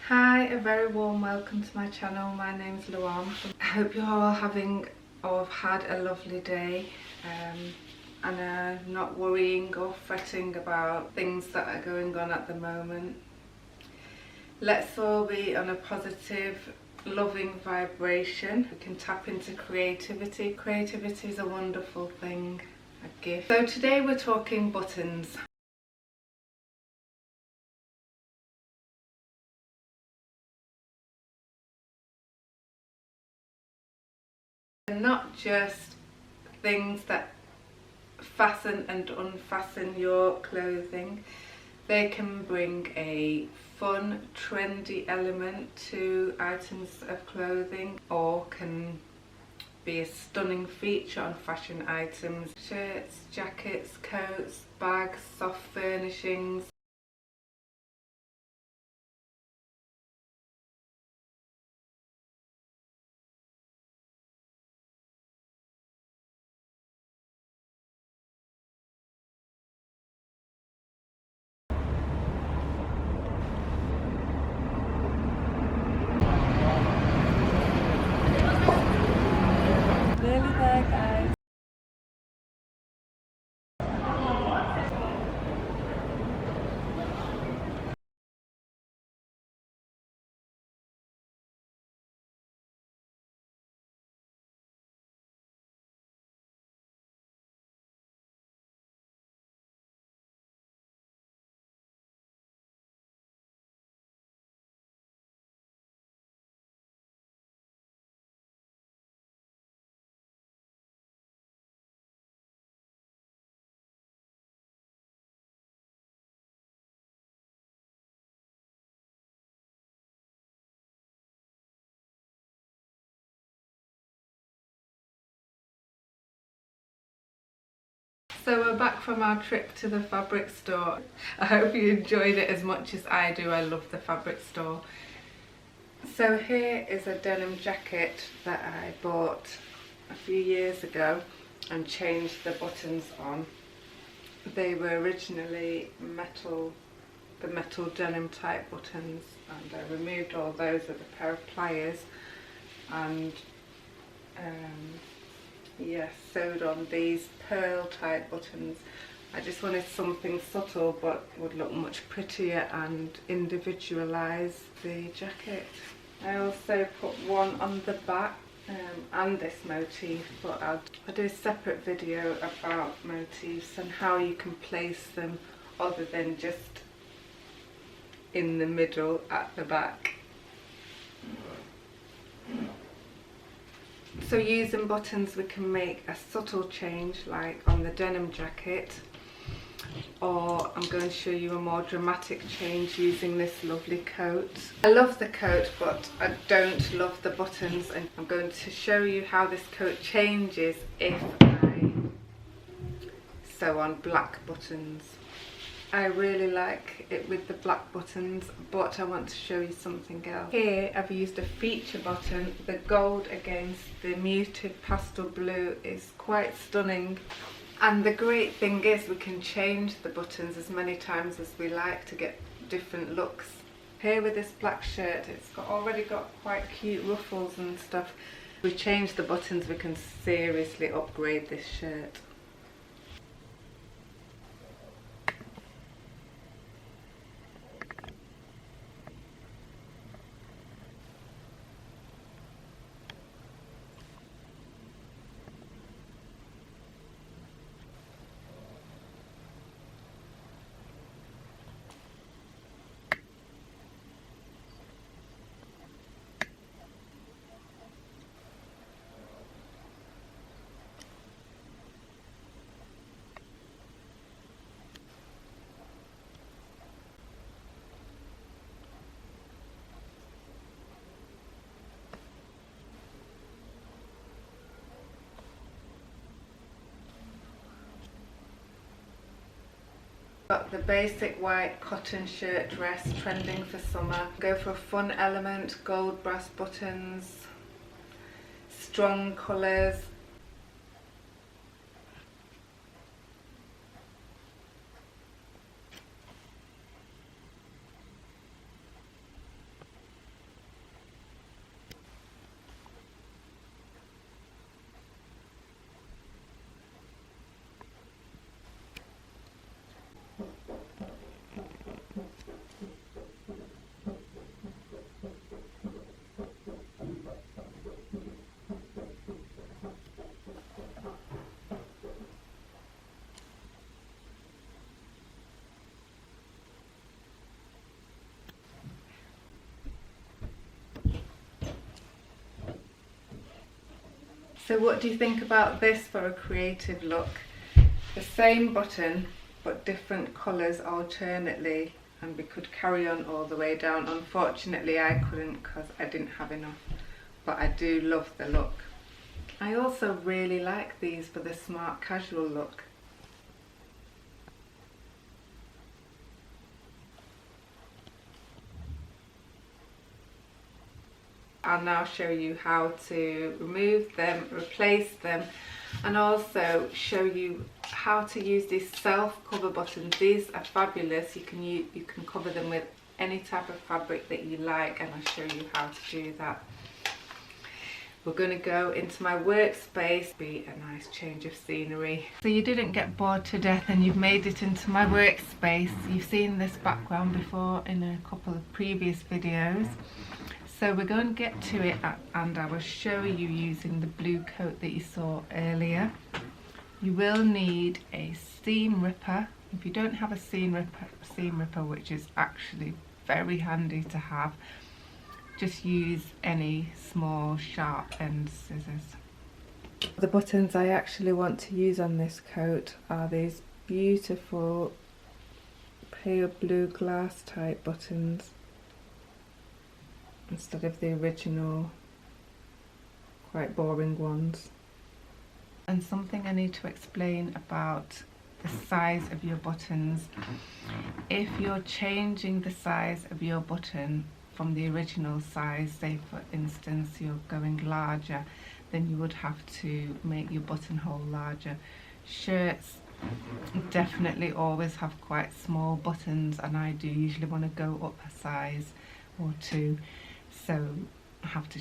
Hi, a very warm welcome to my channel. My name's Luan. I hope you're all having or have had a lovely day and are not worrying or fretting about things that are going on at the moment. Let's all be on a positive, loving vibration. We can tap into creativity. Creativity is a wonderful thing, a gift. So today we're talking buttons. And not just things that fasten and unfasten your clothing. They can bring a fun, trendy element to items of clothing, or can be a stunning feature on fashion items. Shirts, jackets, coats, bags, soft furnishings. Nearly there, guys. So we're back from our trip to the fabric store. I hope you enjoyed it as much as I do. I love the fabric store. So here is a denim jacket that I bought a few years ago and changed the buttons on. They were originally the metal denim type buttons, and I removed all those with a pair of pliers and sewed on these pearl type buttons. I just wanted something subtle but would look much prettier and individualise the jacket. I also put one on the back and this motif, but I'll do a separate video about motifs and how you can place them other than just in the middle at the back. So using buttons we can make a subtle change, like on the denim jacket, or I'm going to show you a more dramatic change using this lovely coat. I love the coat, but I don't love the buttons, and I'm going to show you how this coat changes if I sew on black buttons. I really like it with the black buttons, but I want to show you something else. Here I've used a feature button. The gold against the muted pastel blue is quite stunning. And the great thing is we can change the buttons as many times as we like to get different looks. Here with this black shirt, it's already got quite cute ruffles and stuff. If we change the buttons, we can seriously upgrade this shirt. Got the basic white cotton shirt dress, trending for summer. Go for a fun element, gold brass buttons, strong colours. So what do you think about this for a creative look? The same button but different colours alternately, and we could carry on all the way down. Unfortunately I couldn't because I didn't have enough, but I do love the look. I also really like these for the smart casual look. I'll now show you how to remove them, replace them, and also show you how to use these self-cover buttons. These are fabulous. You can cover them with any type of fabric that you like, and I'll show you how to do that. We're going to go into my workspace, be a nice change of scenery. So you didn't get bored to death and you've made it into my workspace. You've seen this background before in a couple of previous videos. So we're going to get to it, and I will show you using the blue coat that you saw earlier. You will need a seam ripper. If you don't have a seam ripper, which is actually very handy to have, just use any small sharp end scissors. The buttons I actually want to use on this coat are these beautiful pale blue glass type buttons, instead of the original quite boring ones. And something I need to explain about the size of your buttons. If you're changing the size of your button from the original size, say for instance you're going larger, then you would have to make your buttonhole larger. Shirts definitely always have quite small buttons, and I do usually want to go up a size or two, so I have to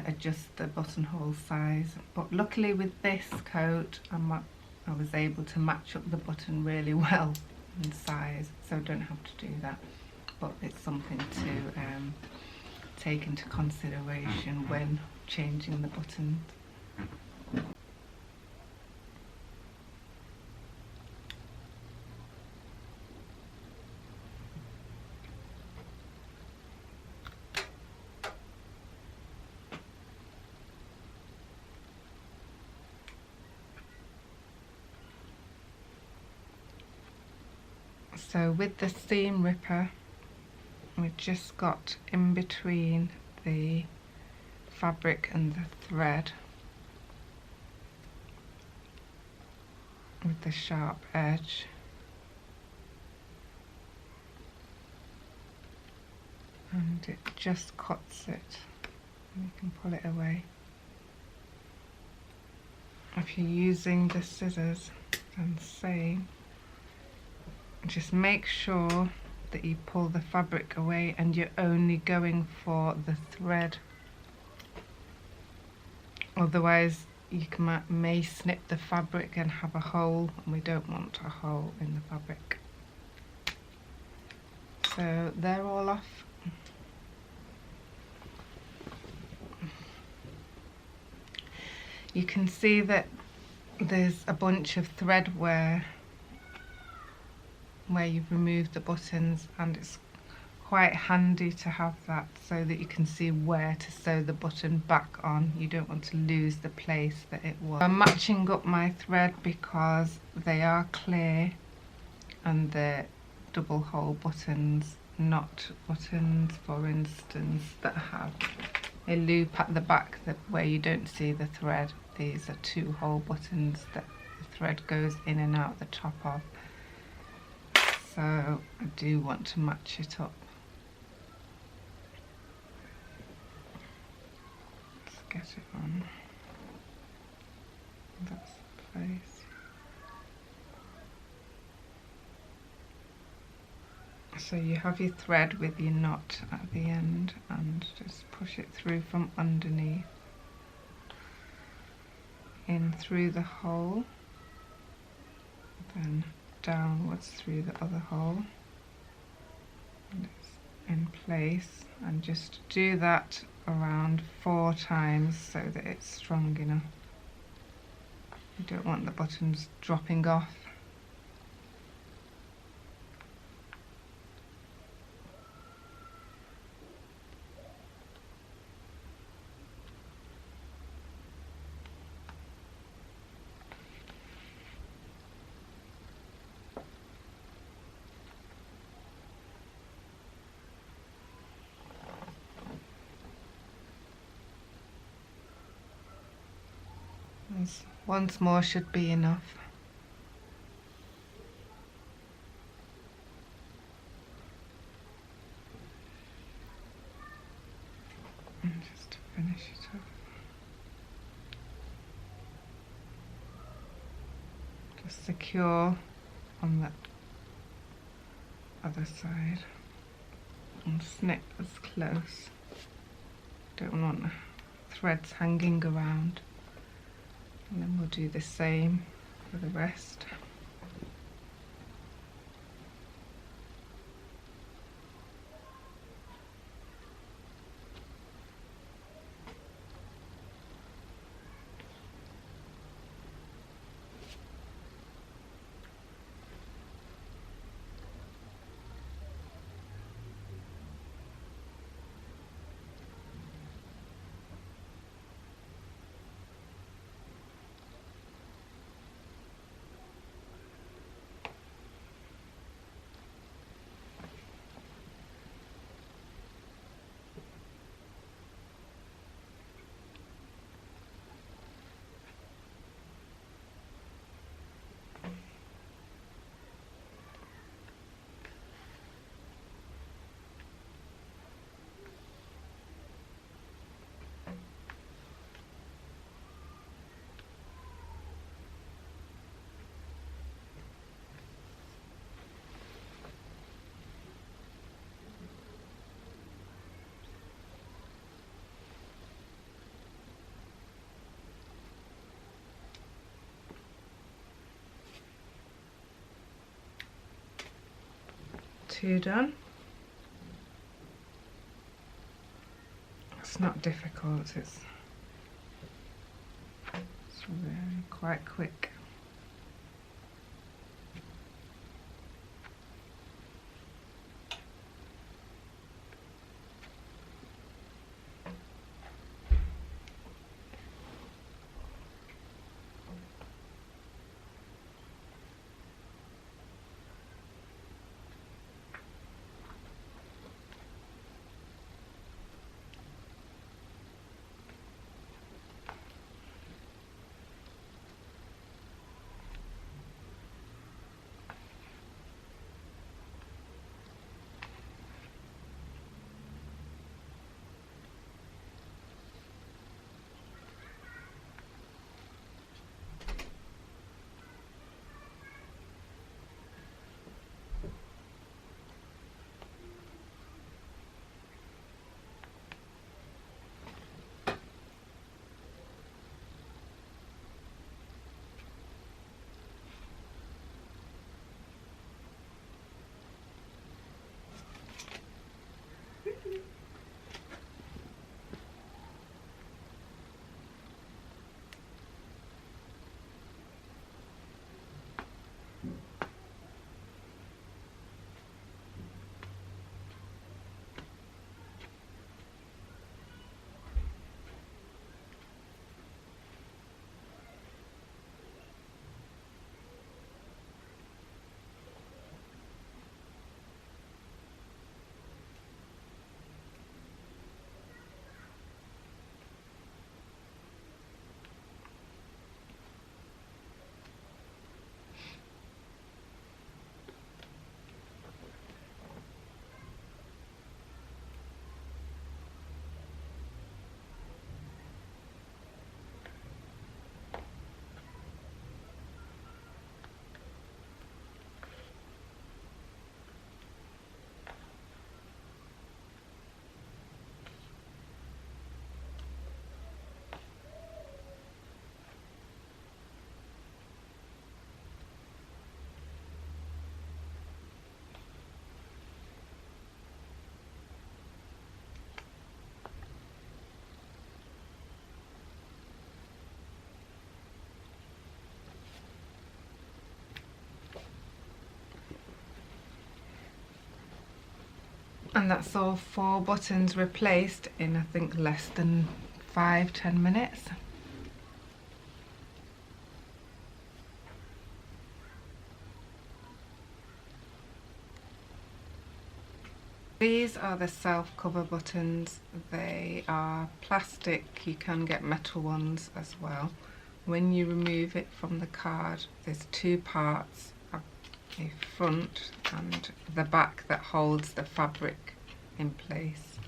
adjust the buttonhole size. But luckily with this coat I was able to match up the button really well in size, so I don't have to do that. But it's something to take into consideration when changing the buttons. So with the seam ripper, we've just got in between the fabric and the thread with the sharp edge, and it just cuts it, and you can pull it away. If you're using the scissors, then same. Just make sure that you pull the fabric away and you're only going for the thread, otherwise you may snip the fabric and have a hole, and we don't want a hole in the fabric. So they're all off. You can see that there's a bunch of thread where you've removed the buttons, and it's quite handy to have that so that you can see where to sew the button back on. You don't want to lose the place that it was. I'm matching up my thread because they are clear and they're double hole buttons, not buttons for instance that have a loop at the back where you don't see the thread. These are 2-hole buttons that the thread goes in and out the top of. So I do want to match it up. Let's get it on. That's the place. So you have your thread with your knot at the end, and just push it through from underneath, in through the hole, then downwards through the other hole, and it's in place, and just do that around 4 times so that it's strong enough. You don't want the buttons dropping off. Once more should be enough. And just to finish it off, just secure on the other side and snip as close. Don't want threads hanging around. And then we'll do the same for the rest. Two done. It's not difficult, it's really quite quick. And that's all 4 buttons replaced in I think less than 5-10 minutes. These are the self-cover buttons. They are plastic, you can get metal ones as well. when you remove it from the card, there's two parts, a front and the back, that holds the fabric in place.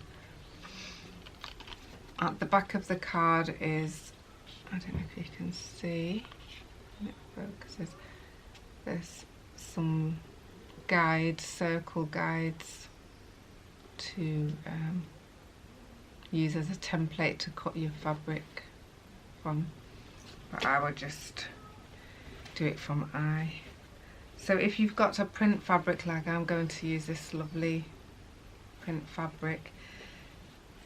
At the back of the card is, I don't know if you can see, it focuses, there's some guides, circle guides to use as a template to cut your fabric from, but I would just do it from eye. So if you've got a print fabric, like I'm going to use this lovely print fabric,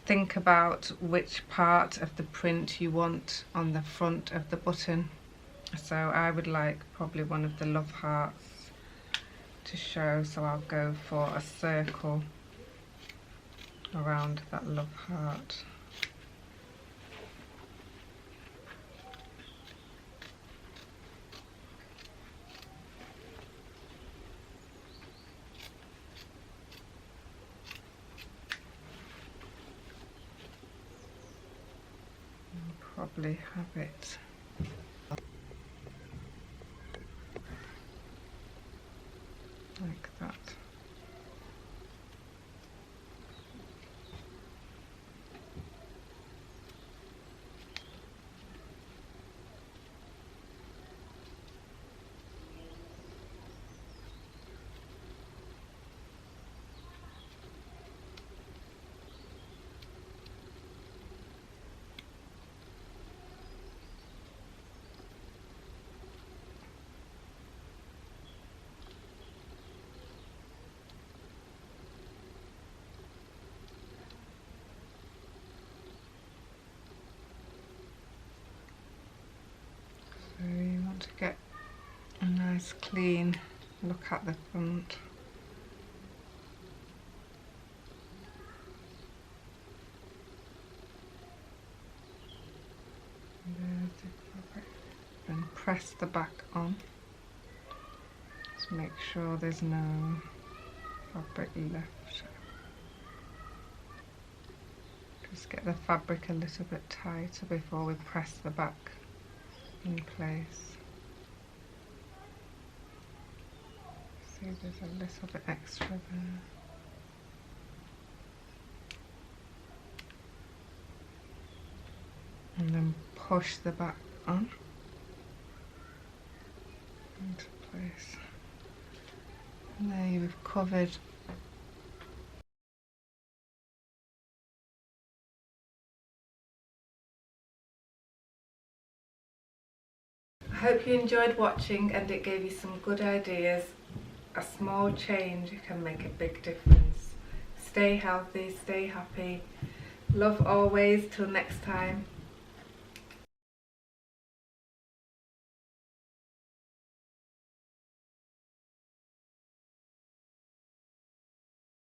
think about which part of the print you want on the front of the button. So I would like probably one of the love hearts to show, so I'll go for a circle around that love heart. I'll probably have it like that. So you want to get a nice clean look at the front. There's the fabric. Then press the back on. Just make sure there's no fabric left. Just get the fabric a little bit tighter before we press the back in place. See, there's a little bit extra there. And then push the back on into place. And there you've covered I hope you enjoyed watching and it gave you some good ideas. A small change can make a big difference. Stay healthy, stay happy. Love always. Till next time.